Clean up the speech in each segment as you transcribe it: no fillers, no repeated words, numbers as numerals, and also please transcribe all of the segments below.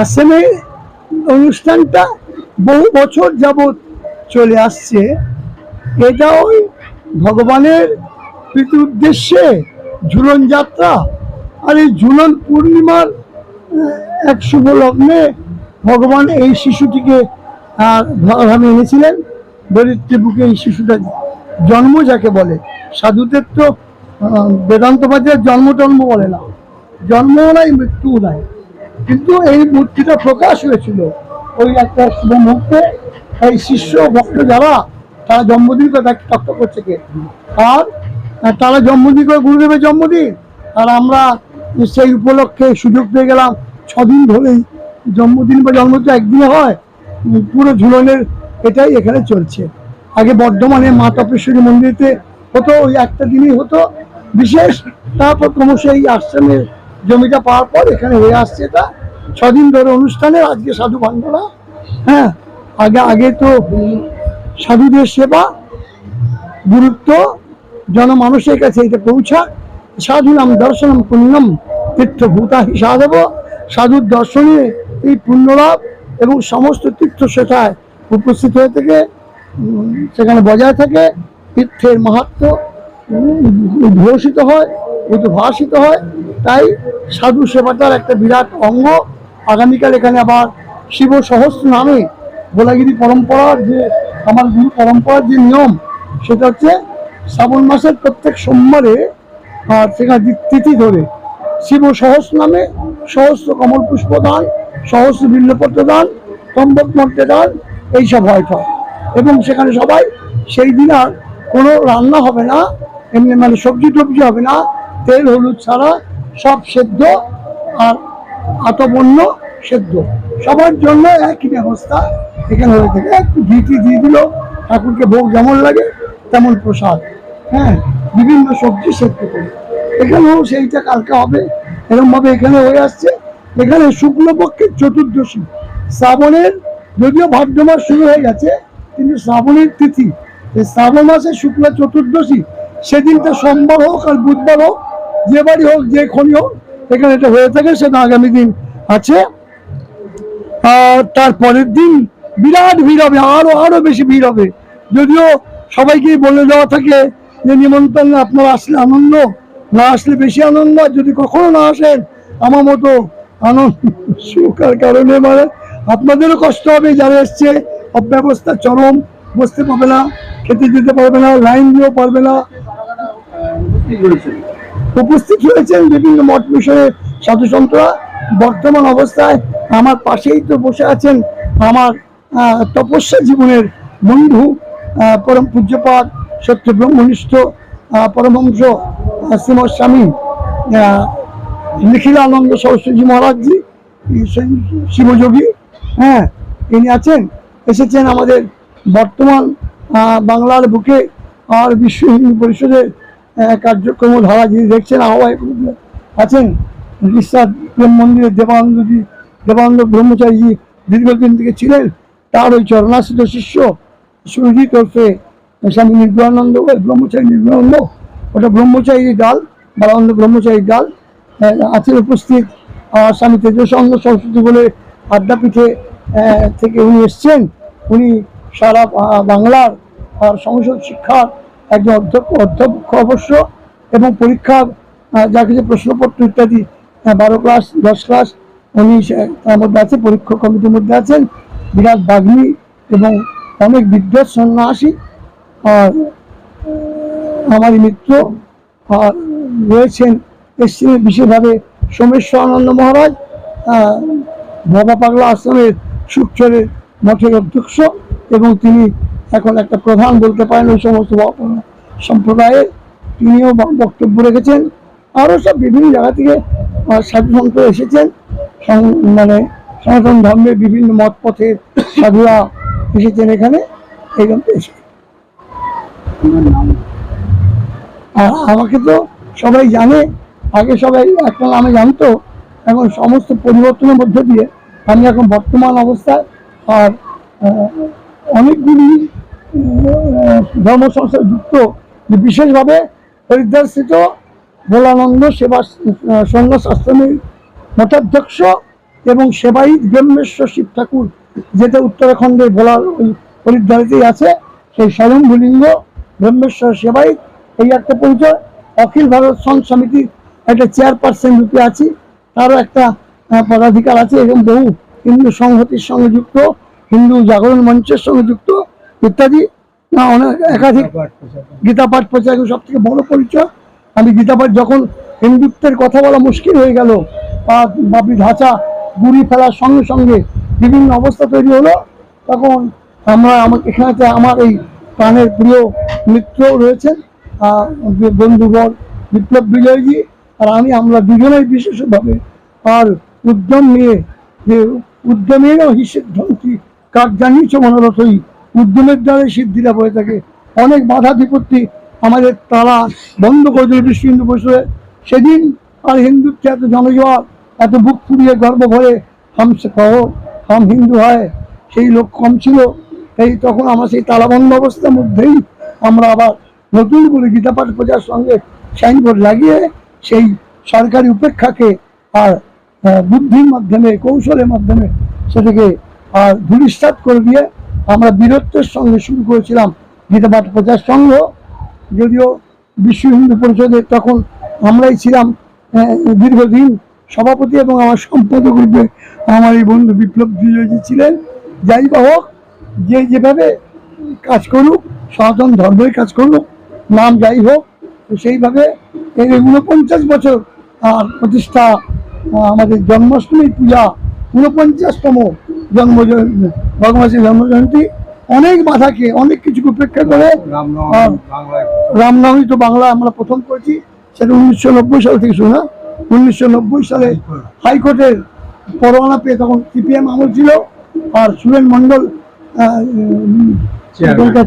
আশ্রমে অনুষ্ঠানটা বহু বছর যাবৎ চলে আসছে। এটা ওই ভগবানের প্রীতি উদ্দেশ্যে ঝুলন যাত্রা, আর এই ঝুলন পূর্ণিমার এক শুভ লগ্নে ভগবান এই শিশুটিকে ধরাধামে এনেছিলেন। দরিদ্রের বুকে এই শিশুটা জন্ম যাকে বলে, সাধুদের তো বেদান্তবাদের জন্ম টন্ম বলে না, জন্মও নাই মৃত্যুও নাই, কিন্তু এই মূর্তিটা প্রকাশ হয়েছিল ওই একটা শুভ মুহূর্তে। এই শিষ্য ভক্ত যারা তারা জন্মদিন করে তক্ত করছে কে, আর তারা জন্মদিন করে গুরুদেবের জন্মদিন, আর আমরা সেই উপলক্ষে সুযোগ পেয়ে গেলাম 6 দিন ধরেই জন্মদিন বা জন্মদিন একদিনে হয়, পুরো ঝুলনের এটাই এখানে চলছে। আগে বর্ধমানে মা তপেশ্বরী মন্দিরেতে হতো, ওই একটা দিনই হতো বিশেষ, তারপর ক্রমশ এই আশ্রমের জমিটা পাওয়ার পর এখানে হয়ে আসছে এটা 6 দিন ধরে অনুষ্ঠানে। আজকে সাধু বান্ধবরা, হ্যাঁ, আগে তো সাধুদের সেবা গুরুত্ব জনমানুষের কাছে এটা পৌঁছা। সাধু নাম দর্শনম পুণ্যম তীর্থভূতা সাধব, সাধুর দর্শনে এই পুণ্যলাভ এবং সমস্ত তীর্থ সেটায় উপস্থিত হয়ে থেকে সেখানে বজায় থাকে, তীর্থের মাহাত্ম্য উদ্ঘোষিত হয়, উদ্ভাসিত হয়। তাই সাধু সেবাটার একটা বিরাট অঙ্গ। আগামীকাল এখানে আবার শিব সহস্র নামে গোলাগিরি পরম্পরার যে আমার গুরু পরম্পরার যে নিয়ম, সেটা হচ্ছে শ্রাবণ মাসের প্রত্যেক সোমবারে আর সেখানে তিথি ধরে শিব সহস্র নামে সহস্র কমল পুষ্প দান, সহস্র বিল্লপত্র দান, তম্বক মন্ত্রে দান, এইসব হয়। এবং সেখানে সবাই সেই দিন আর কোনো রান্না হবে না, এমনি মানে সবজি টবজি হবে না, তেল হলুদ ছাড়া সব সেদ্ধ আর আতপন্য সেদ্ধ, সবার জন্য একই ব্যবস্থা এখানে হয়ে থাকে। একটু ঘিটি দিয়ে দিল, ঠাকুরকে ভোগ যেমন লাগে তেমন প্রসাদ, হ্যাঁ, বিভিন্ন সবজি সেদ্ধ করে। এখানেও সেইটা কালকে হবে, এরকমভাবে এখানে হয়ে আসছে। এখানে শুক্লপক্ষের চতুর্দশী, শ্রাবণের যদিও ভাদ্র মাস শুরু হয়ে গেছে, কিন্তু শ্রাবণের তিথি শ্রাবণ মাসের শুক্লা চতুর্দশী, সেদিনটা সোমবার হোক আর বুধবার হোক, যে বাড়ি হোক যে খনি হোক এখানে এটা হয়ে থাকে। সেটা আগামী দিন আছে, আর তারপরের দিন বিরাট ভিড় হবে, আরো বেশি ভিড় হবে। যদিও সবাইকে বলে দেওয়া থাকে যে নিমন্ত্রণ আপনারা আসলে আনন্দ, না আসলে বেশি আনন্দ, আর যদি কখনো না আসেন আমার মতো আনন্দ সুখার কারণে মানে আপনাদেরও কষ্ট হবে, যারা এসছে অব্যবস্থা চরম, বসতে পারবে না, খেতে যেতে পারবে না, লাইন দিয়েও পারবে না। উপস্থিত হয়েছেন বিভিন্ন মঠ মিশনের সাধু সন্তরা। বর্তমান অবস্থায় আমার পাশেই তো বসে আছেন আমার তপস্যা জীবনের বন্ধু পরম পূজ্যপাদ সত্য ব্রহ্মনিষ্ঠ পরমহংস শ্রীমৎ স্বামী নিখিলানন্দ সরস্বতী মহারাজজি, শিবযোগী, হ্যাঁ, ইনি আছেন, এসেছেন আমাদের বর্তমান বাংলার বুকে আর বিশ্ব হিন্দু পরিষদের কার্যক্রম ধারা যিনি দেখছেন আহ্বায়ক আছেন, ঈশ্বর প্রেম মন্দিরের দেবানন্দ ব্রহ্মচারীজি দীর্ঘদিন থেকে ছিলেন, তার ওই চরণাশ্রিত শিষ্য সুরজিৎ ওরফে স্বামী নির্গুণানন্দ, ব্রহ্মচারী নির্গুণানন্দ, ওটা ব্রহ্মচারীর ডাল, বালানন্দ ব্রহ্মচারীর ডাল আছেন উপস্থিত। স্বামী তেজস্বন্দ সরস্বতী বলে আদ্যাপীঠে থেকে উনি এসছেন। উনি সারা বাংলার সংসদ শিক্ষার একজন অধ্যক্ষ অবশ্য, এবং পরীক্ষা যা কিছু প্রশ্নপত্র ইত্যাদি 12 ক্লাস 10 ক্লাস উনি তার মধ্যে আছে, পরীক্ষা কমিটির মধ্যে আছেন। বিরাট বাগ্মী এবং অনেক বিদ্বেষ সন্ন্যাসী, আর আমারই মিত্র। আর রয়েছেন এসছিলেন বিশেষভাবে সোমেশ্বর আনন্দ মহারাজ, বাবা পাগলা আশ্রমের সুখচরের মঠের অধ্যক্ষ, এবং তিনি এখন একটা প্রধান বলতে পারেন ওই সমস্ত সম্প্রদায়ের, তিনিও বক্তব্য রেখেছেন। আরও সব বিভিন্ন জায়গা থেকে সাধু সন্ত এসেছেন, মানে সনাতন ধর্মের বিভিন্ন মত পথের সাধুরা এসেছেন এখানে। এইরকম এসে আর আমাকে তো সবাই জানে, আগে সবাই একটা নামে জানতো, এখন সমস্ত পরিবর্তনের মধ্য দিয়ে আমি এখন বর্তমান অবস্থায় আর অনেকগুলি ধর্ম সংস্থায় যুক্ত, বিশেষভাবে হরিদ্বারস্থিত ভোলানন্দ সেবা সন্ন্যাস আশ্রমের মঠাধ্যক্ষ এবং সেবায়িত ব্রহ্মেশ্বর শিব ঠাকুর, যেটা উত্তরাখণ্ডের ভোলার ওই হরিদ্বারেতেই আছে, সেই স্বয়ংভূলিঙ্গ ব্রহ্মেশ্বর সেবায়িত, এই একটা পরিচয়। অখিল ভারত সংঘ সমিতির একটা চেয়ারপারসন রূপে আছি, তারও একটা পদাধিকার আছে, এবং বহু হিন্দু সংহতির সঙ্গে যুক্ত, হিন্দু জাগরণ মঞ্চের সঙ্গে যুক্ত ইত্যাদি অনেক একাধিক গীতা পাঠ প্রচার সব থেকে বড় পরিচয়। আমি গীতা পাঠ যখন হিন্দুত্বের কথা বলা মুশকিল হয়ে গেল, বাপি ধাঁচা গুড়ি ফেলার সঙ্গে সঙ্গে বিভিন্ন অবস্থা তৈরি হলো, তখন এখানে আমার এই প্রাণের প্রিয় মিত্রও রয়েছেন, বন্ধুবর বিপ্লব বিজয়জি আর আমরা দুজনেই বিশেষভাবে আর উদ্যম নিয়ে, যে উদ্যমেরও হি সিদ্ধি কাক জানিয়েছ মনোরথই, উদ্যমের দ্বারা সিদ্ধিরা হয়ে থাকে। অনেক বাধা বিপত্তি আমাদের তারা বন্ধ করে দিল বিশ্ব হিন্দু পরিষদে। সেদিন আর হিন্দুত্বে এত জনজোয়ার, এত বুক ফুরিয়ে গর্ব ভরে হামসে কহ হাম হিন্দু হয়, সেই লোক কম ছিল। এই তখন আমার সেই তালাবন্ধ অবস্থার মধ্যেই আমরা আবার নতুন করে গীতা পাঠ প্রচার সঙ্গে সাইনবোর্ড লাগিয়ে সেই সরকারি উপেক্ষাকে আর বুদ্ধির মাধ্যমে, কৌশলের মাধ্যমে সেটাকে আর ধূলিসাৎ করে দিয়ে আমরা বীরত্বের সঙ্গে শুরু করেছিলাম গীতা পাঠ প্রচার সংঘ। যদিও বিশ্ব হিন্দু পরিষদে তখন আমরাই ছিলাম দীর্ঘদিন সভাপতি, এবং আমার সম্পাদক রূপে আমার এই বন্ধু বিপ্লব বিজয়জি ছিলেন। যাই বা হোক, যে যেভাবে কাজ করুক, সনাতন ধর্মের কাজ করুক, নাম যাই হোক, তো সেইভাবে এই 49 বছর আর প্রতিষ্ঠা, আমাদের জন্মাষ্টমী পূজা 49তম ভগবানের জন্মজয়ন্তী, অনেক বাধাকে, অনেক কিছুকে উপেক্ষা করে রামনবমী তো বাংলা আমরা প্রথম করেছি, সেটা 1990 সাল থেকে শুরু। 1990 সালে হাইকোর্টের পরোয়ানা পেয়ে, তখন সিপিএম আমল ছিল, আর সুরেন মণ্ডল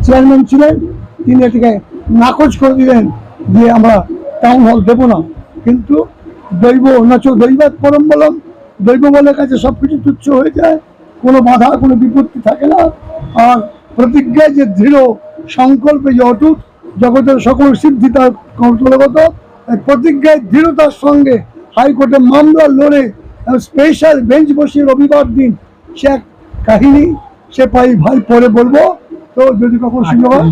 চেয়ারম্যান ছিলেন, তিনি এটাকে নাকচ করে দিলেন যে আমরা টাউন হল দেব না। কিন্তু দৈব নাচ দৈবাত পরম বলম, দৈব বলের কাছে সবকিছু তুচ্ছ হয়ে যায়, কোনো বাধা, কোনো বিপত্তি থাকে না। আর প্রতিজ্ঞায় যে দৃঢ়, সংকল্পে যে অটুট, জগতের সকল সিদ্ধি তার কৌতলগত, প্রতিজ্ঞায় দৃঢ়তার সঙ্গে হাইকোর্টে মামলা লড়ে স্পেশাল বেঞ্চ বসিয়ে রবিবার দিন, সে এক কাহিনী, সে ভাই পরে বলবো। তো যদি কখন শুরু হয়,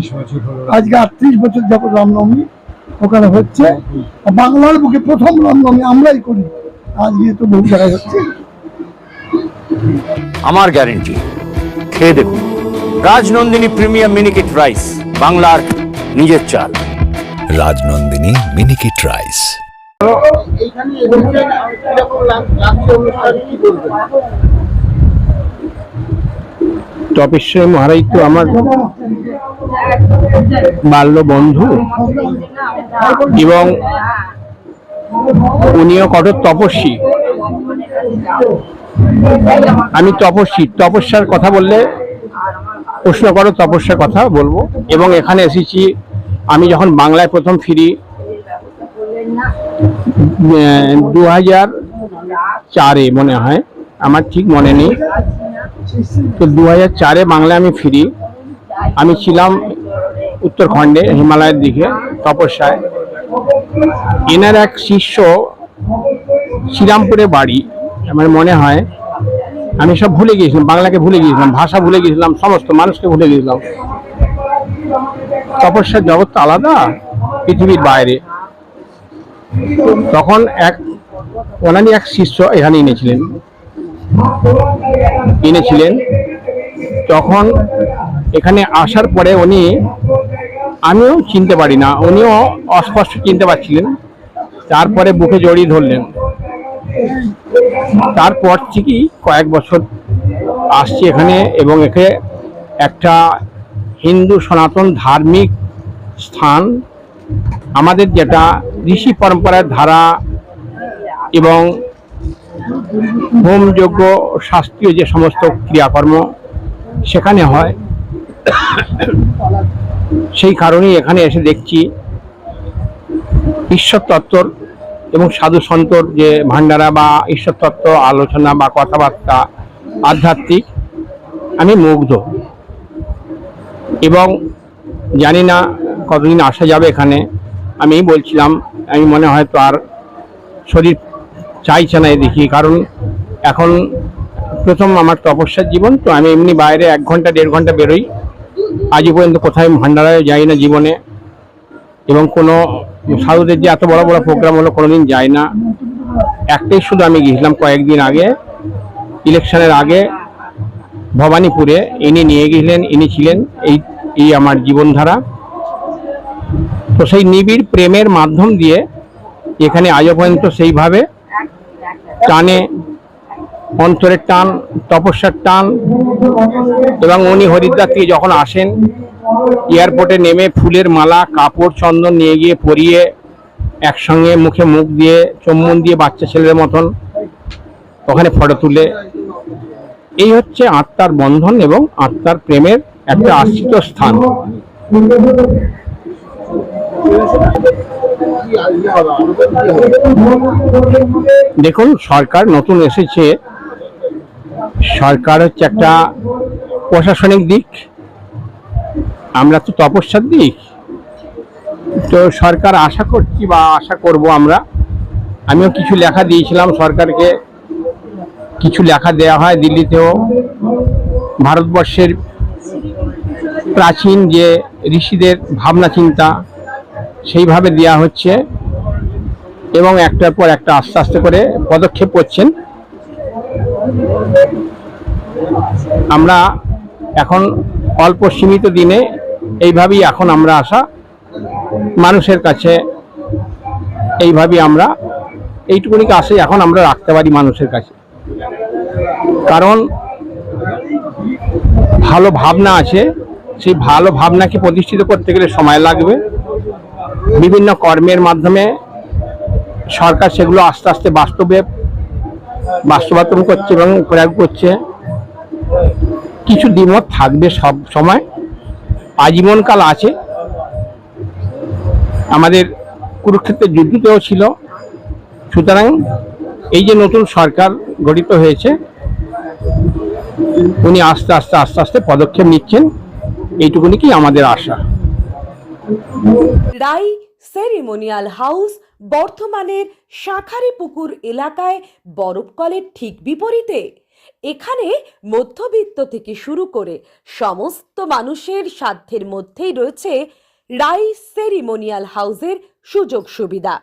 আজকে 38 বছর যখন রামনবমী ওখানে হচ্ছে, বাংলার বুকে প্রথম রামনবমী আমরাই করি, আজকে তো বহু জায়গায় হচ্ছে। আমার গ্যারেন্টি, খেয়ে দেখুন রাজনন্দিনী প্রিমিয়াম মিনিকেট রাইস, বাংলার নিজের চাল। রাজনন্দিনী মিনিকেট রাইস। তপস্বী মহারাজ তো আমার বাল্য বন্ধু, এবং উনিও কঠোর তপস্বী। আমি তপস্যার কথা বললে প্রশ্ন করো, তপস্যার কথা বলবো। এবং এখানে এসেছি আমি যখন বাংলায় প্রথম ফিরি 2004-এ মনে হয়, আমার ঠিক মনে নেই। তো 2004-এ বাংলায় আমি ফিরি। আমি ছিলাম উত্তরাখণ্ডে, হিমালয়ের দিকে তপস্যায়। এনার এক শিষ্য, শ্রীরামপুরে বাড়ি আমার মনে হয়, আমি সব ভুলে গিয়েছিলাম, বাংলাকে ভুলে গিয়েছিলাম, ভাষা ভুলে গিয়েছিলাম, সমস্ত মানুষকে ভুলে গিয়েছিলাম। তপস্যার জগৎ তো আলাদা, পৃথিবীর বাইরে। তখন ওনারই এক শিষ্য এখানে এনেছিলেন। তখন এখানে আসার পরে আমিও চিনতে পারি না, উনিও অস্পষ্ট চিনতে পারছিলেন। তারপরে বুকে জড়িয়ে ধরলেন। তারপর থেকেই কয়েক বছর আসছি এখানে, এবং একে একটা হিন্দু সনাতন ধার্মিক স্থান, আমাদের যেটা ঋষি পরম্পরার ধারা এবং হোমযজ্ঞ শাস্ত্রীয় যে সমস্ত ক্রিয়াকর্ম সেখানে হয়, সেই কারণেই এখানে এসে দেখছি ঈশ্বর তত্ত্বর এবং সাধু সন্তর যে ভান্ডারা বা ঈশ্বর তত্ত্ব আলোচনা বা কথাবার্তা, আধ্যাত্মিক, আমি মুগ্ধ। এবং জানি না কতদিন আসা যাবে এখানে। আমি বলছিলাম আমি মনে হয় তো আর শরীর চাইছে না এদিকে, কারণ এখন প্রথম আমার তপস্যার জীবন, তো আমি এমনি বাইরে 1 ঘন্টা 1.5 ঘন্টা বেরোই। আজও পর্যন্ত কোথায় ভান্ডারায় যাই না জীবনে, এবং কোনো সাধুদের যে এত বড় বড় প্রোগ্রাম হলো কোনোদিন যাই না। একটাই শুধু আমি গিয়েছিলাম কয়েকদিন আগে, ইলেকশনের আগে ভবানীপুরে। ইনি নিয়ে গেছিলেন, ইনি ছিলেন এই আমার জীবনধারা। তো সেই নিবিড় প্রেমের মাধ্যম দিয়ে এখানে আজও পর্যন্ত সেইভাবে টানে, অন্তরের টান, তপস্যার টান। এবং উনি হরিদ্বার থেকে যখন আসেন, এয়ারপোর্টে নেমে ফুলের মালা, কাপড়, চন্দন নিয়ে গিয়ে পরিয়ে একসঙ্গে মুখে মুখ দিয়ে চুম্বন দিয়ে বাচ্চা ছেলের মতন ওখানে ফটো তুলে, এই হচ্ছে আত্মার বন্ধন এবং আত্মার প্রেমের একটা আশ্রিত স্থান। দেখুন, সরকার নতুন এসেছে, সরকার হচ্ছে একটা প্রশাসনিক দিক, আমরা তো তপস্যার দিক। তো সরকার আশা করছি বা আশা করব আমরা, আমিও কিছু লেখা দিয়েছিলাম সরকারকে, কিছু লেখা দেওয়া হয় দিল্লিতেও। ভারতবর্ষের প্রাচীন যে ঋষিদের ভাবনা চিন্তা সেইভাবে দেওয়া হচ্ছে, এবং একটার পর একটা আস্তে আস্তে করে পদক্ষেপ করছেন। আমরা এখন অল্প সীমিত দিনে এইভাবেই এখন আমরা আশা মানুষের কাছে, এইভাবেই আমরা এইটুকুনি আশাই এখন আমরা রাখতে পারি মানুষের কাছে। কারণ ভালো ভাবনা আছে, সেই ভালো ভাবনাকে প্রতিষ্ঠিত করতে গেলে সময় লাগবে। বিভিন্ন কর্মের মাধ্যমে সরকার সেগুলো আস্তে আস্তে বাস্তবায়ন করছে এবং প্রয়োগ করছে। কিছু দ্বিমত থাকবে সব সময়, আজীবনকাল আছে। আমাদের কুরুক্ষেত্রের যুদ্ধতেও ছিল। সুতরাং এই যে নতুন সরকার গঠিত হয়েছে, উনি আস্তে আস্তে আস্তে আস্তে পদক্ষেপ নিচ্ছেন, এইটুকুনি কি আমাদের আশা। রাই সেরিমোনিয়াল হাউস বর্ধমানের শাঁখারীপুকুর এলাকায় বরফকলের ঠিক বিপরীতে। এখানে মধ্যবিত্ত থেকে শুরু করে সমস্ত মানুষের সাধ্যের মধ্যেই রয়েছে রাই সেরিমোনিয়াল হাউসের সুযোগ সুবিধা।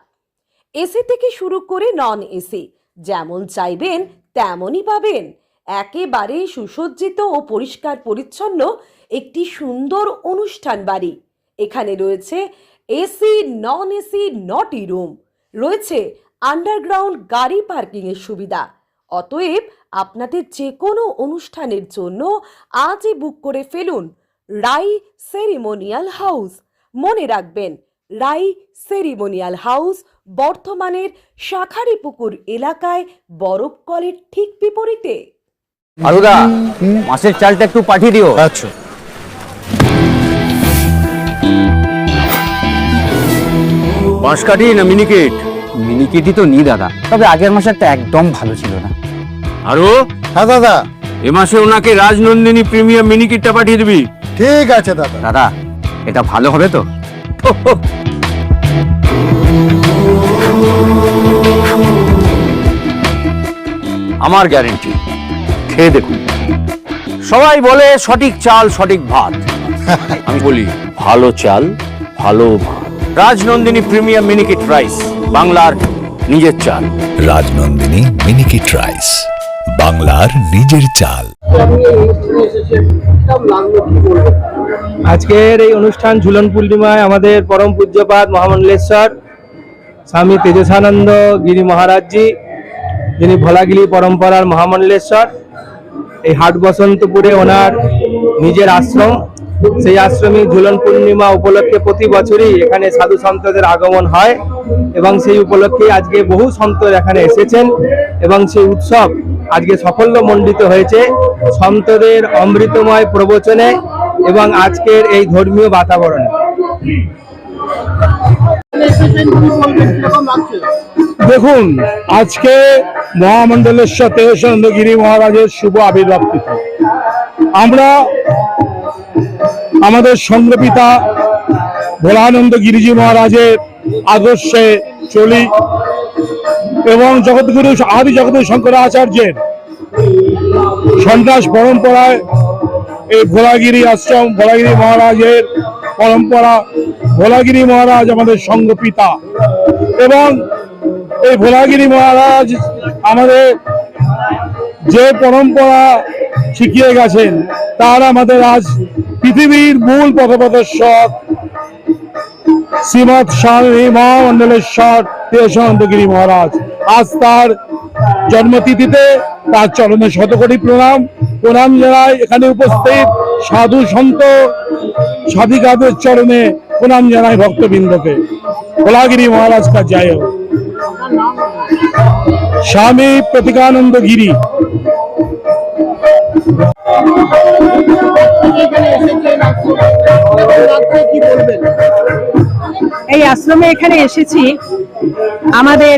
এসি থেকে শুরু করে নন এসি, যেমন চাইবেন তেমনই পাবেন। একেবারে সুসজ্জিত ও পরিষ্কার পরিচ্ছন্ন একটি সুন্দর অনুষ্ঠান বাড়ি। এখানে রয়েছে এসি, নন এসি, নটি রুম, রয়েছে আন্ডারগ্রাউন্ড গাড়ি পার্কিংয়ের সুবিধা। অতএব আপনাদের যে কোনো অনুষ্ঠানের জন্য আজই বুক করে ফেলুন রাই সেরিমোনিয়াল হাউস। মনে রাখবেন, রাই সেরিমোনিয়াল হাউস বর্ধমানের শাঁখারীপুকুর এলাকায় বরফকলের ঠিক বিপরীতে। আলুদা, মাছের চালটা একটু পাঠিয়ে দিও। আচ্ছা। বাঁশকাঠি না মিনিকেট? মিনিকেটই তো নি দাদা, তবে আগের মাসেরটা একদম ভালো ছিল না। আরো হ্যাঁ দাদা, এ মাসে ওনাকে রাজনন্দিনী প্রিমিয়াম মিনিকেটটা পাঠিয়ে দিবি। ঠিক আছে দাদা। দাদা, এটা ভালো হবে তো? আমার গ্যারেন্টি, খেয়ে দেখুন। সবাই বলে সঠিক চাল সঠিক ভাত, আমি বলি ভালো চাল ভালো ভাত। রাজনন্দিনী প্রিমিয়াম মিনিকেট রাইস, বাংলার নিজের চাল। রাজনন্দিনী মিনিকেট রাইস, বাংলার নিজের চাল। আজকের এই অনুষ্ঠান ঝুলন পূর্ণিমায় আমাদের পরম পূজ্যপাদ মহামণ্ডলেশ্বর স্বামী তেজসানন্দ গিরি মহারাজজি, যিনি ভোলাগিরি পরম্পরার মহামণ্ডলেশ্বর, এই হাট বসন্তপুরে ওনার নিজের আশ্রম। সেই আশ্রমে ঝুলন পূর্ণিমা উপলক্ষে প্রতি বছরই এখানে সাধু সন্তদের আগমন হয়, এবং সেই উপলক্ষে আজকে বহু সন্ত এখানে এসেছেন, এবং সেই উৎসব আজকে সাফল্যমণ্ডিত হয়েছে সন্তদের অমৃতময় প্রবচনে এবং আজকের এই ধর্মীয় বাতাবরণে। দেখুন, আজকে মহামণ্ডলেশ্বর তেজসানন্দ গিরি মহারাজের শুভ আবির্ভাব তিথি। আমরা আমাদের সঙ্গপিতা ভোলানন্দ গিরিজি মহারাজের আদর্শে চলি এবং জগৎগুরু আদি জগৎগুরু শঙ্করাচার্যের সন্ন্যাস পরম্পরায় এই ভোলাগিরি আশ্রম, ভোলাগিরি মহারাজের পরম্পরা। ভোলাগিরি মহারাজ আমাদের সঙ্গপিতা এবং এই ভোলাগিরি মহারাজ আমাদের যে পরম্পরা শিখিয়ে গেছেন তার আমাদের আজ পৃথিবীর মূল পথপ্রদর্শক শ্রীমৎ স্বামী মহামণ্ডলেশ্বর তেজসানন্দগিরি মহারাজ। আজ তার জন্মতিথিতে তার চরণে শতকোটি প্রণাম জানাই। এখানে উপস্থিত সাধু সন্ত সাধিকাদের চরণে প্রণাম জানাই ভক্তবৃন্দকে। ভোলাগিরি মহারাজ কা জয় হোক। স্বামী প্রতীকানন্দ গিরি। এই আশ্রমে এখানে এসেছি আমাদের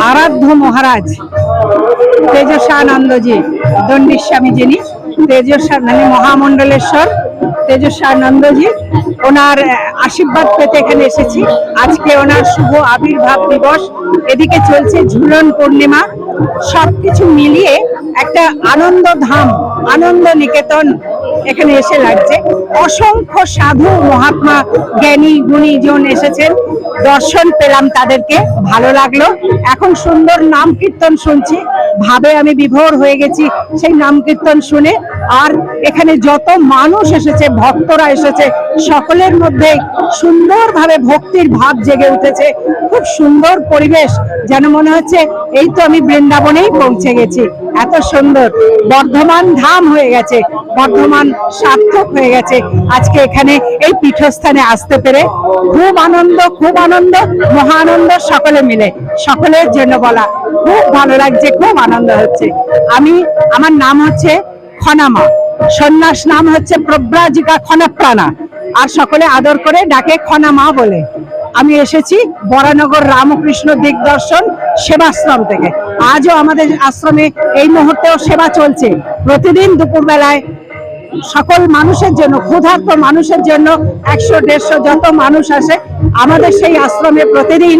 আরাধ্য মহারাজ তেজসানন্দজি দণ্ডী স্বামী, যিনি মানে মহামণ্ডলেশ্বর তেজসানন্দজি, ওনার আশীর্বাদ পেতে এখানে এসেছি। আজকে ওনার শুভ আবির্ভাব দিবস, এদিকে চলছে ঝুলন পূর্ণিমা, সবকিছু মিলিয়ে একটা আনন্দ ধাম, আনন্দ নিকেতন এখানে এসে লাগছে। অসংখ্য সাধু মহাত্মা জ্ঞানী গুণীজন এসেছেন, দর্শন পেলাম তাদেরকে, ভালো লাগলো। এখন সুন্দর নাম কীর্তন শুনছি, ভাবে আমি বিভোর হয়ে গেছি সেই নাম কীর্তন শুনে। আর এখানে যত মানুষ এসেছে, ভক্তরা এসেছে, সকলের মধ্যে সুন্দরভাবে ভক্তির ভাব জেগে উঠেছে। খুব সুন্দর পরিবেশ, যেন মনে হচ্ছে এই তো আমি বৃন্দাবনেই পৌঁছে গেছি। এত সুন্দর বর্ধমান ধাম হয়ে গেছে, বর্ধমান সার্থক হয়ে গেছে আজকে এখানে এই পীঠস্থানে আসতে পেরে। খুব আনন্দ, খুব আনন্দ, মহা আনন্দ, সকলে মিলে, সকলের জন্য বলা, খুব ভালো লাগছে, খুব আনন্দ হচ্ছে। আমার নাম হচ্ছে খনামা, সন্ন্যাস নাম হচ্ছে প্রব্রাজিকা খনাপ্রাণা, আর সকলে আদর করে ডাকে খনামা বলে। আমি এসেছি বরানগর রামকৃষ্ণ দিগদর্শন সেবাশ্রম থেকে। আজও আমাদের আশ্রমে এই মুহূর্তেও সেবা চলছে। প্রতিদিন দুপুরবেলায় সকল মানুষের জন্য, ক্ষুধার্ত মানুষের জন্য 100-150 যত মানুষ আসে আমাদের সেই আশ্রমে প্রতিদিন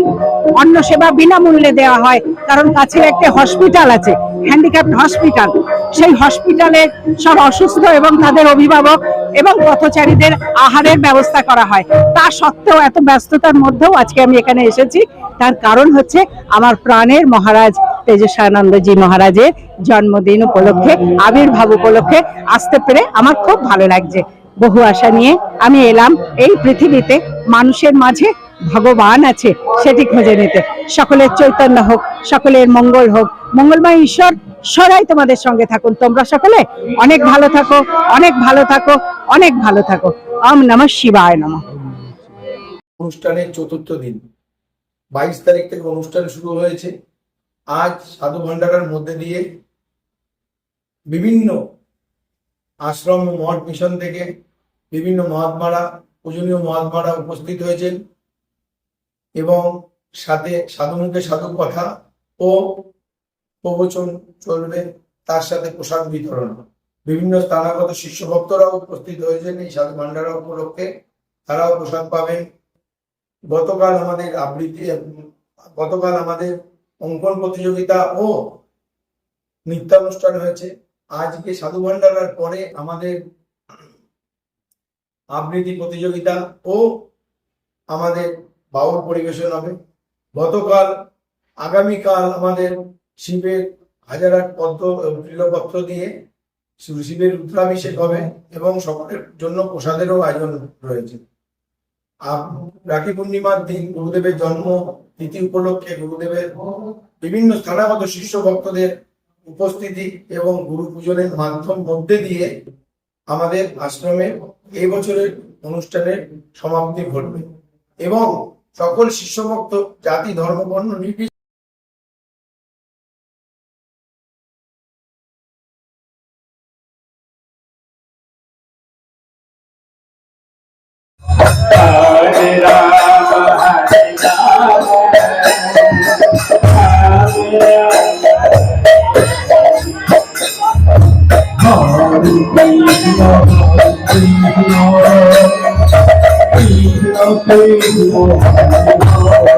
অন্ন সেবা বিনামূল্যে দেওয়া হয়। কারণ কাছে একটা হসপিটাল আছে, হ্যান্ডিক্যাপ্ট হসপিটাল। সেই হসপিটালে সব অসুস্থ এবং তাদের অভিভাবক এবং পথচারীদের আহারের ব্যবস্থা করা হয়। তা সত্ত্বেও এত ব্যস্ততার মধ্যেও আজকে আমি এখানে এসেছি। তার কারণ হচ্ছে আমার প্রাণের মহারাজ তেজসানন্দজি মহারাজের জন্মদিন উপলক্ষে, আবির্ভাব উপলক্ষে আসতে পেরে আমার খুব ভালো লাগছে। বহু আশা নিয়ে আমি এলাম এই পৃথিবীতে, মানুষের মাঝে ভগবান আছে সেটি খুঁজে নিতে। সকলের চৈতন্য হোক, সকলের মঙ্গল হোক, মঙ্গলময় ঈশ্বর সদাই তোমাদের সঙ্গে থাকুন। তোমরা সকলে অনেক ভালো থাকো, অনেক ভালো থাকো, অনেক ভালো থাকো। ওম নমঃ শিবায় নমঃ। অনুষ্ঠানের চতুর্থ দিন 22 তারিখ থেকে অনুষ্ঠান শুরু হয়েছে। আজ সাধু ভান্ডারের মধ্যে দিয়ে বিভিন্ন আশ্রম, মঠ, মিশন থেকে বিভিন্ন মহাত্মারা, পূজনীয় মহাত্মারা উপস্থিত হয়েছেন এবং সাথে সাধুমুখে সাধু কথা ও প্রবচন চলবে, তার সাথে পোশাক বিতরণ। বিভিন্ন স্থানাগত শিষ্য ভক্তরাও উপস্থিত হয়েছেন এই সাধু ভান্ডারা উপলক্ষে, তারাও পোশাক পাবেন। গতকাল আমাদের অঙ্কন প্রতিযোগিতা ও নৃত্যানুষ্ঠান হয়েছে। আজকে সাধু ভান্ডারার পরে আমাদের আবৃত্তি প্রতিযোগিতা ও আমাদের বাউল পরিবেশন হবে। আগামীকাল আমাদের শিবের 1008 পদ্ম বিল্লপত্র দিয়ে শিবের রুদ্রাভিষেক হবে এবং সকলের জন্য প্রসাদেরও আয়োজন রয়েছে। রাখি পূর্ণিমার দিন গুরুদেবের জন্ম তিথি উপলক্ষে গুরুদেবের বিভিন্ন স্থানাগত শিষ্য ভক্তদের উপস্থিতি এবং গুরু পূজনের মাধ্যম মধ্যে দিয়ে আমাদের আশ্রমে এই বছরের অনুষ্ঠানের সমাপ্তি ঘটবে এবং সকল শিষ্য ভক্ত জাতি, ধর্ম, বর্ণ নির্বিশেষে Oh,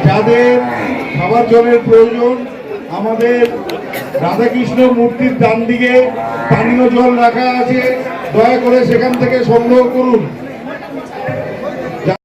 যাদের খাবার জলের প্রয়োজন, আমাদের রাধাকৃষ্ণ মূর্তির ডান দিকে পানীয় জল রাখা আছে, দয়া করে সেখান থেকে সংগ্রহ করুন।